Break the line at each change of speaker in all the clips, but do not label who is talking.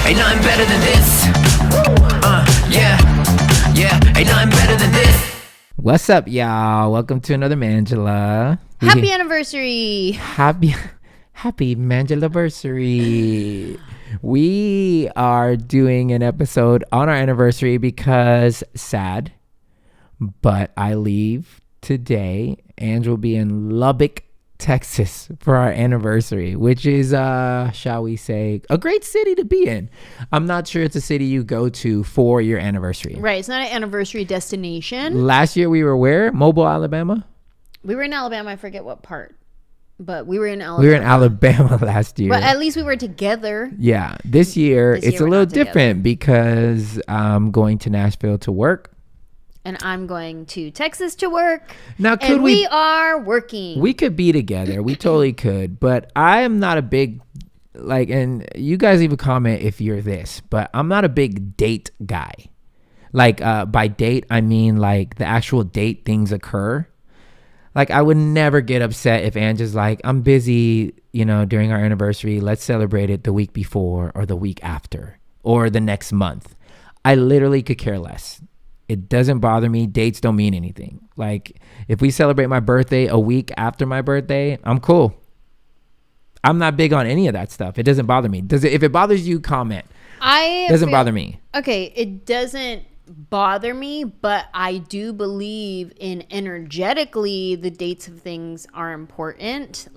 Ain't nothing better than this. Ain't nothing better than this.
What's up, y'all? Welcome to another Manjelah.
Happy anniversary.
Happy Manjelah-versary. We are doing an episode on our anniversary because sad, but I leave today. Ange will be in Lubbock, Texas for our anniversary, which is, shall we say, a great city to be in. I'm not sure it's a city you go to for your anniversary.
Right. It's not an anniversary destination.
Last year we were where? Mobile, Alabama?
We were in Alabama. I forget what part, but we were in Alabama.
We were in Alabama last year.
But at least we were together.
Yeah. This year it's a little different because I'm going to Nashville to work.
And I'm going to Texas to work.
Now,
and we are working.
We could be together. We totally could. But I am not a big, and you guys leave a comment if you're this, but I'm not a big date guy. By date, I mean the actual date things occur. I would never get upset if Ange is like, I'm busy, during our anniversary. Let's celebrate it the week before or the week after or the next month. I literally could care less. It doesn't bother me. Dates don't mean anything. If we celebrate my birthday a week after my birthday, I'm cool. I'm not big on any of that stuff. It doesn't bother me. If it bothers you, comment. It doesn't bother me.
Okay, it doesn't bother me, but I do believe in energetically the dates of things are important.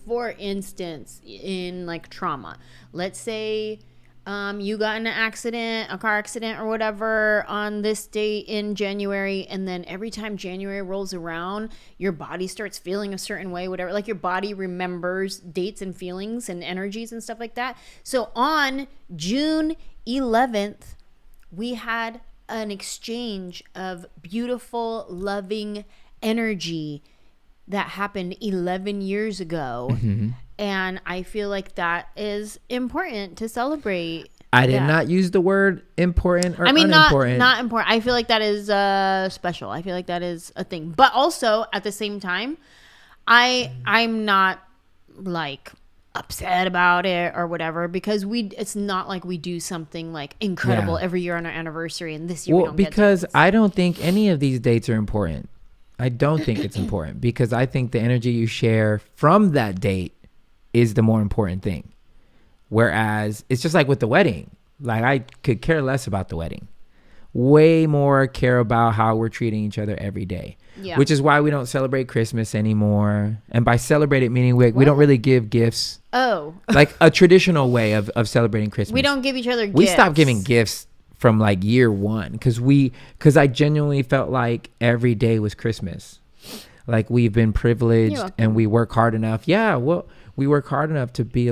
For instance, in trauma. Let's say you got in a car accident or whatever on this date in January, and then every time January rolls around, your body starts feeling a certain way, whatever. Your body remembers dates and feelings and energies and stuff like that. So on June 11th, we had an exchange of beautiful, loving energy that happened 11 years ago. Mm-hmm. And I feel like that is important to celebrate.
I did not use the word important or unimportant.
Not important. I feel like that is special. I feel like that is a thing. But also, at the same time, I'm not upset about it or whatever, because it's not like we do something incredible every year on our anniversary, and this year we don't get to.
Because I don't think any of these dates are important. I don't think it's important because I think the energy you share from that date is the more important thing. Whereas it's just like with the wedding. I could care less about the wedding. Way more care about how we're treating each other every day. Yeah. Which is why we don't celebrate Christmas anymore. And by celebrate it, meaning we don't really give gifts.
Oh.
A traditional way of celebrating Christmas.
We don't give each other gifts.
We stopped giving gifts from year one because I genuinely felt like every day was Christmas. We've been privileged and we work hard enough. Yeah, well, we work hard enough to be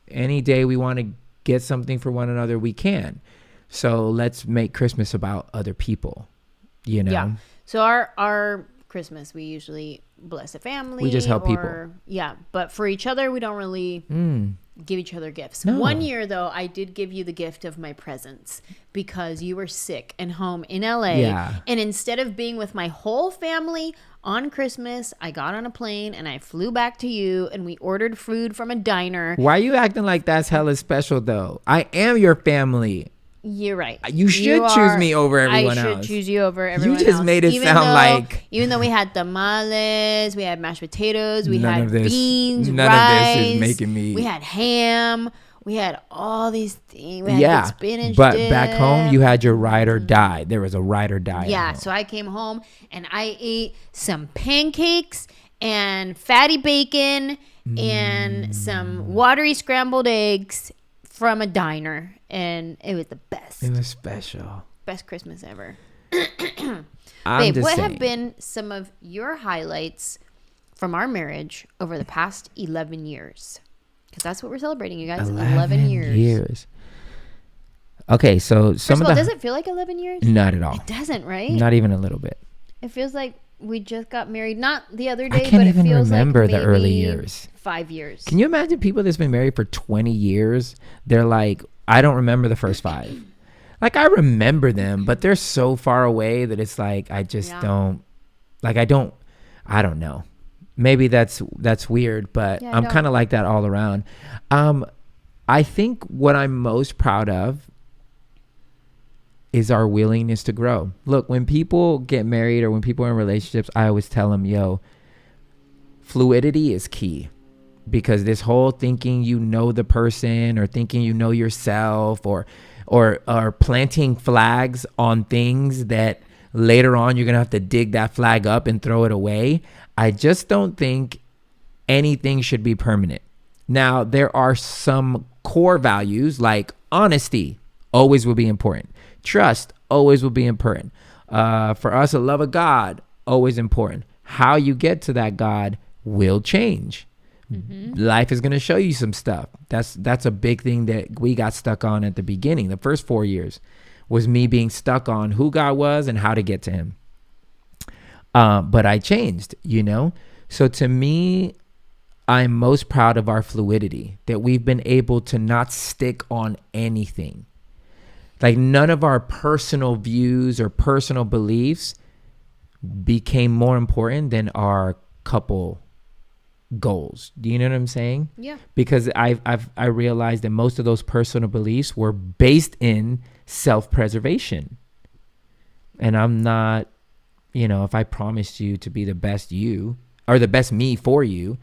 any day we want to get something for one another, we can. So let's make Christmas about other people, Yeah.
So our Christmas, we usually bless a family.
We just help people.
Yeah. But for each other, we don't really give each other gifts. No. One year, though, I did give you the gift of my presents because you were sick and home in LA. Yeah. And instead of being with my whole family on Christmas, I got on a plane and I flew back to you, and we ordered food from a diner.
Why are you acting like that's hella special, though? I am your family.
You're right.
You should choose me over everyone else.
I should choose you over everyone else.
You just made it
Even though we had tamales, we had mashed potatoes, we had beans,
none
rice.
Of this is making me.
We had ham. We had all these things. We had spinach
but
dip.
Back home, you had your ride or die. There was a ride or die.
Yeah, so I came home and I ate some pancakes and fatty bacon and some watery scrambled eggs from a diner, and it was the best.
It was special.
Best Christmas ever.
Babe,
what have been some of your highlights from our marriage over the past 11 years? Because that's what we're celebrating, you guys. 11 years.
Okay, so
First of all, does it feel like 11 years?
Not at all.
It doesn't, right?
Not even a little bit.
It feels like we just got married. Not the other day,
I can't
but
even
it feels
remember
like
the early years.
5 years.
Can you imagine people that's been married for 20 years? They're like, I don't remember the first 5. I remember them, but they're so far away that it's I just don't. I don't know. Maybe that's weird, but I'm kind of like that all around. I think what I'm most proud of is our willingness to grow. Look, when people get married or when people are in relationships, I always tell them, yo, fluidity is key. Because this whole thinking you know the person or thinking you know yourself or planting flags on things that later on you're going to have to dig that flag up and throw it away. I just don't think anything should be permanent. Now, there are some core values like honesty always will be important. Trust always will be important. For us, a love of God, always important. How you get to that God will change. Life is going to show you some stuff. That's a big thing that we got stuck on at the beginning. The first 4 years was me being stuck on who God was and how to get to him. But I changed, So to me, I'm most proud of our fluidity, that we've been able to not stick on anything. Like none of our personal views or personal beliefs became more important than our couple goals. Do you know what I'm saying?
Yeah. Because
I realized that most of those personal beliefs were based in self-preservation. And I'm not, if I promised you to be the best you or the best me for you,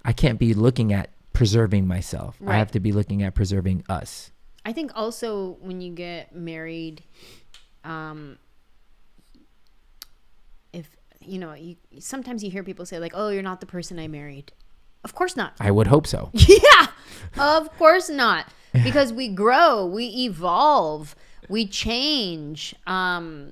I can't be looking at preserving myself. Right. I have to be looking at preserving us.
I think also when you get married, sometimes you hear people say like, oh, you're not the person I married. Of course not.
I would hope so.
Yeah, of course not. Because we grow, we evolve, we change. Of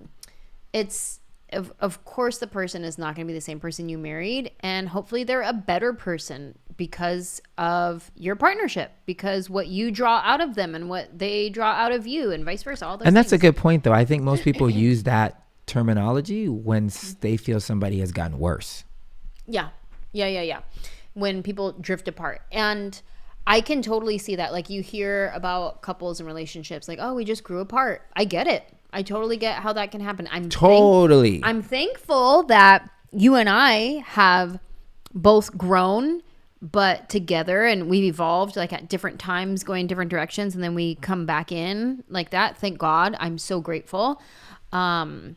course the person is not going to be the same person you married. And hopefully they're a better person because of your partnership, because what you draw out of them and what they draw out of you and vice versa. All those
and that's
things.
A good point, though. I think most people use that terminology when they feel somebody has gotten worse. Yeah.
When people drift apart. And I can totally see that. Like you hear about couples and relationships like, oh, we just grew apart. I get it. I totally get how that can happen. I'm thankful that you and I have both grown, but together, and we've evolved like at different times, going different directions, and then we come back in like that. Thank God. I'm so grateful. But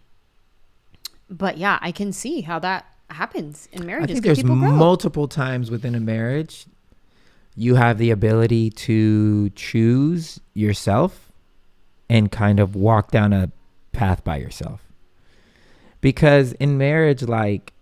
yeah, I can see how that happens in marriages.
I think there's multiple times within a marriage you have the ability to choose yourself and kind of walk down a path by yourself. Because in marriage, like,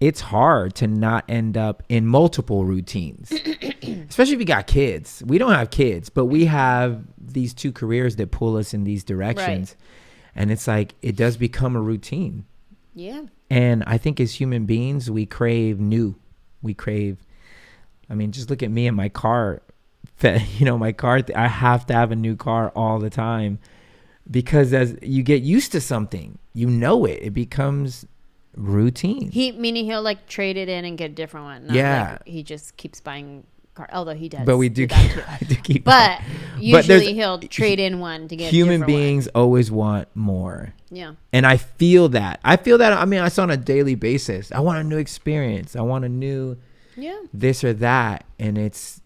it's hard to not end up in multiple routines, especially if you got kids. We don't have kids, but we have these two careers that pull us in these directions. Right. And it's like, it does become a routine.
Yeah.
And I think as human beings, we crave new. Just look at me and my car. My car, I have to have a new car all the time because as you get used to something, it becomes routine.
He'll like trade it in and get a different one. Like he just keeps buying car, although he does.
But we do keep
But usually he'll trade in one to get
human beings always want more.
Yeah.
And I feel that. I saw on a daily basis. I want a new experience. I want a new this or that. And it's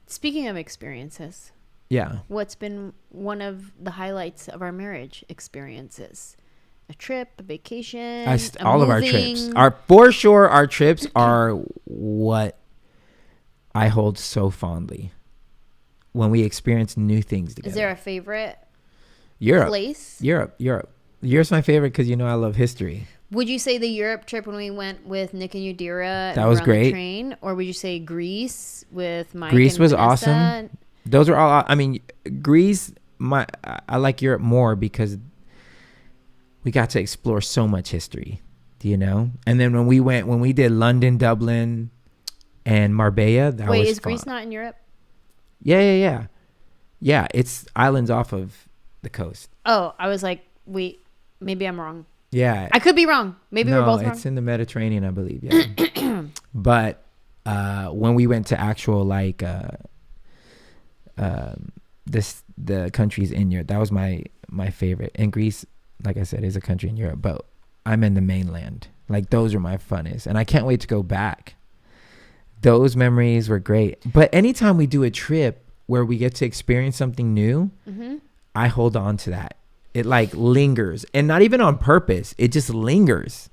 speaking of experiences.
Yeah.
What's been one of the highlights of our marriage experiences? A trip, a vacation,
all of our trips. Our trips are what I hold so fondly when we experience new things together.
Is there a favorite
place? Europe. Europe's my favorite because I love history.
Would you say the Europe trip when we went with Nick and Yadira
that was great,
the train, or would you say Greece with Mike?
Greece
and
was
Vanessa?
Awesome. Those were all. Greece. I like Europe more because we got to explore so much history, And then when we did London, Dublin, and Marbella, that was fun.
Is Greece not in Europe?
Yeah. It's islands off of the coast.
Oh, I was like, maybe I'm wrong.
Yeah.
I could be wrong. Maybe we're both wrong.
It's in the Mediterranean, I believe. Yeah. But when we went to actual the countries in Europe, that was my favorite. And Greece, like I said, is a country in Europe, but I'm in the mainland. Like those are my funnest, and I can't wait to go back. Those memories were great. But anytime we do a trip where we get to experience something new, I hold on to that. It like lingers, and not even on purpose. It just lingers.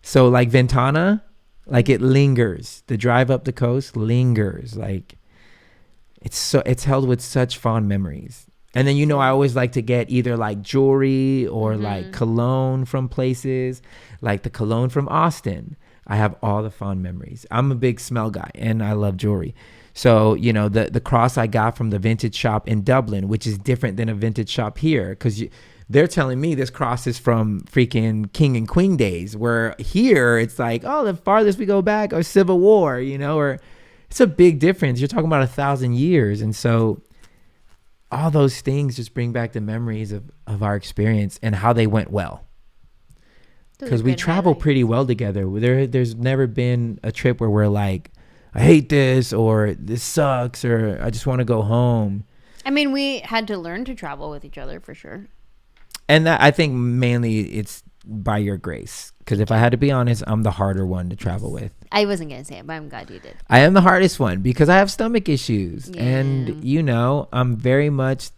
So like Ventana, like it lingers. The drive up the coast lingers. Like it's held with such fond memories. And then, you know, I always like to get either like jewelry or like cologne from places, like the cologne from Austin. I have all the fond memories. I'm a big smell guy and I love jewelry. So, you know, the cross I got from the vintage shop in Dublin, which is different than a vintage shop here, because they're telling me this cross is from freaking King and Queen days, where here it's like, oh, the farthest we go back or Civil War, you know, or it's a big difference. You're talking about 1,000 years. And so all those things just bring back the memories of our experience and how they went well. Because we travel pretty well together. There's never been a trip where we're like, I hate this, or this sucks, or I just want to go home.
I mean, we had to learn to travel with each other for sure.
And that, I think mainly it's by your grace. Because if I had to be honest, I'm the harder one to travel with.
I wasn't going to say it, but I'm glad you did.
I am the hardest one because I have stomach issues.
Yeah.
And, you know, I'm very much...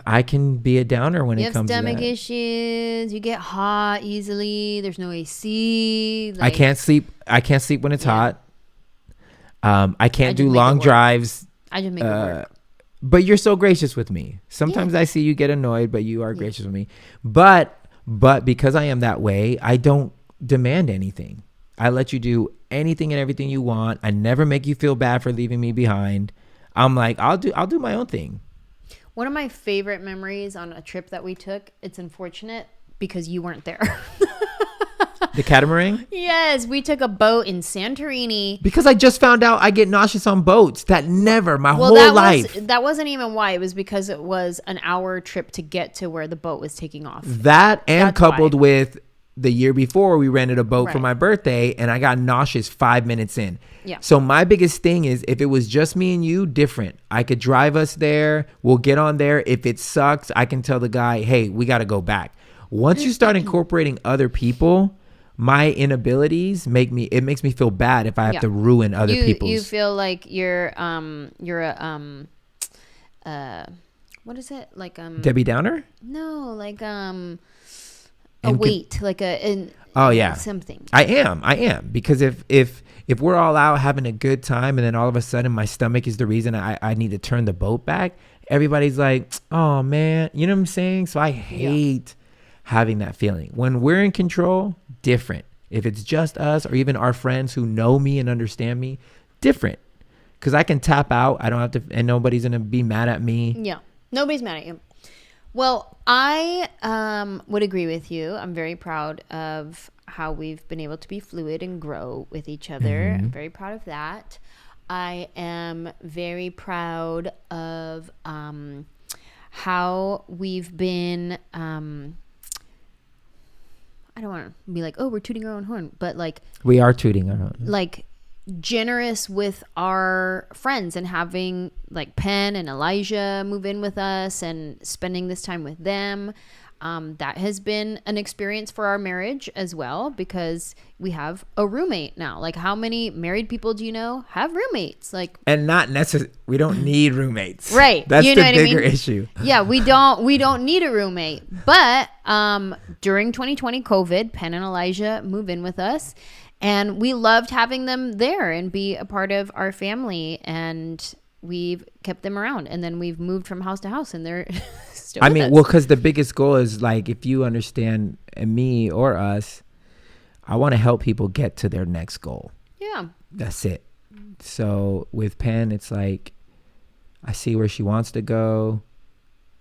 I can be a downer when it comes to that. You have
stomach issues. You get hot easily. There's no AC.
I can't sleep. I can't sleep when it's hot. I can't do long drives.
I just make it work.
But you're so gracious with me. Sometimes I see you get annoyed, but you are gracious with me. But because I am that way, I don't demand anything. I let you do anything and everything you want. I never make you feel bad for leaving me behind. I'm like, I'll do my own thing.
One of my favorite memories on a trip that we took, it's unfortunate because you weren't there.
The catamaran?
Yes, we took a boat in Santorini.
Because I just found out I get nauseous on boats. That never, my whole life.
That wasn't even why. It was because it was an hour trip to get to where the boat was taking off.
That and that's coupled with the year before we rented a boat for my birthday and I got nauseous 5 minutes in. Yeah. So my biggest thing is if it was just me and you, different. I could drive us there. We'll get on there. If it sucks, I can tell the guy, hey, we got to go back. Once you start incorporating other people, my inabilities makes me feel bad if I have to ruin other people's. You
feel like you're what is it? Like
Debbie Downer?
No, like a weight, like something.
I am because if we're all out having a good time and then all of a sudden my stomach is the reason I need to turn the boat back, everybody's like, oh man, you know what I'm saying? So I hate having that feeling. When we're in control, different. If it's just us or even our friends who know me and understand me, different. Because I can tap out. I don't have to, and nobody's gonna be mad at me.
Yeah, nobody's mad at you. Well, I would agree with you. I'm very proud of how we've been able to be fluid and grow with each other. I'm very proud of that. I am very proud of how we've been, I don't want to be like, oh, we're tooting our own horn, but like...
We are tooting our own.
Like generous with our friends and having like Penn and Elijah move in with us and spending this time with them. That has been an experience for our marriage as well because we have a roommate now. Like how many married people do you know have roommates? Like, and
not necessarily, we don't need roommates.
Right.
That's the bigger issue.
Yeah, we don't need a roommate. But during 2020 COVID, Penn and Elijah move in with us. And we loved having them there and be a part of our family. And we've kept them around. And then we've moved from house to house and they're still with us.
Well, because the biggest goal is like, if you understand me or us, I want to help people get to their next goal.
Yeah.
That's it. So with Penn, it's like, I see where she wants to go.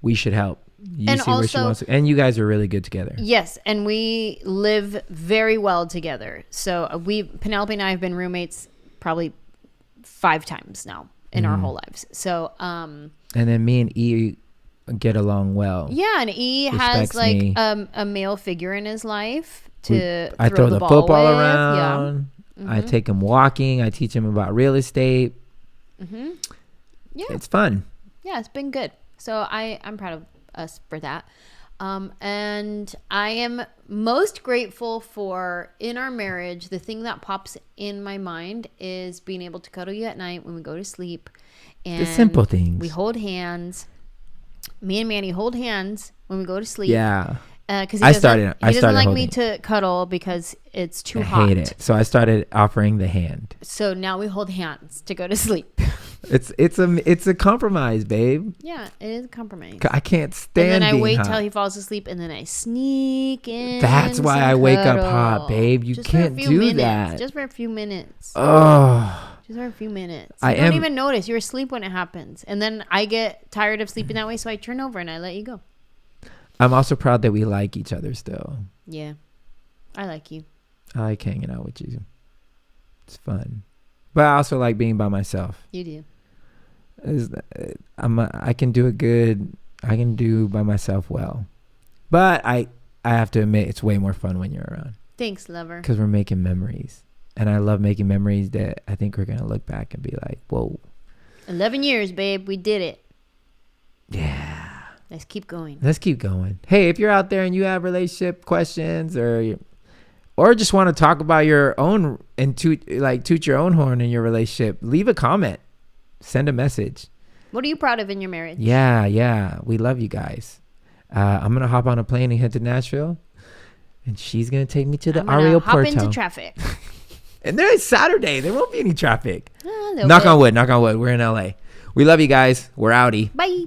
We should help. You see where she wants to, and you guys are really good together.
Yes, and we live very well together. So Penelope and I have been roommates probably 5 times now in our whole lives. So and
then me and E get along well.
Yeah, and E has like a male figure in his life
I throw the football around. Yeah. I take him walking. I teach him about real estate. Yeah, it's fun.
Yeah, it's been good. So I'm proud of us for that. And I am most grateful for, in our marriage, the thing that pops in my mind is being able to cuddle you at night when we go to sleep. And
The simple things.
We hold hands. Me and Manny hold hands when we go to sleep.
Yeah.
Because
I
he doesn't like
holding.
me to cuddle because it's too
I
hot.
hate it. So I started offering the hand.
So now we hold hands to go to sleep.
It's a compromise, babe.
Yeah, it is a compromise.
I can't stand
And then I
being
wait
hot.
till he falls asleep, and then I sneak in.
That's why
some
I wake up
cuddle.
hot, babe. You
Just for a
can't
few
do
minutes.
that.
Just for a few minutes.
Oh.
Just for a few minutes.
I
You don't
am-
even notice. You're asleep when it happens. And then I get tired of sleeping that way, so I turn over and I let you go.
I'm also proud that we like each other still.
Yeah. I like you.
I like hanging out with you. It's fun. But I also like being by myself.
You do.
I can do it good. I can do by myself well. But I have to admit, it's way more fun when you're around.
Thanks, lover.
Because we're making memories. And I love making memories that I think we're going to look back and be like, whoa.
11 years, babe. We did it.
Yeah.
Let's keep going.
Let's keep going. Hey, if you're out there and you have relationship questions or just want to talk about your own and toot your own horn in your relationship, leave a comment. Send a message.
What are you proud of in your marriage?
Yeah. We love you guys. I'm going to hop on a plane and head to Nashville. And she's going to take me to the
I'm gonna
Ario
hop
Porto.
into traffic.
And there is Saturday. There won't be any traffic.
They'll
Knock
wait.
on wood. Knock on wood. We're in LA. We love you guys. We're outie.
Bye.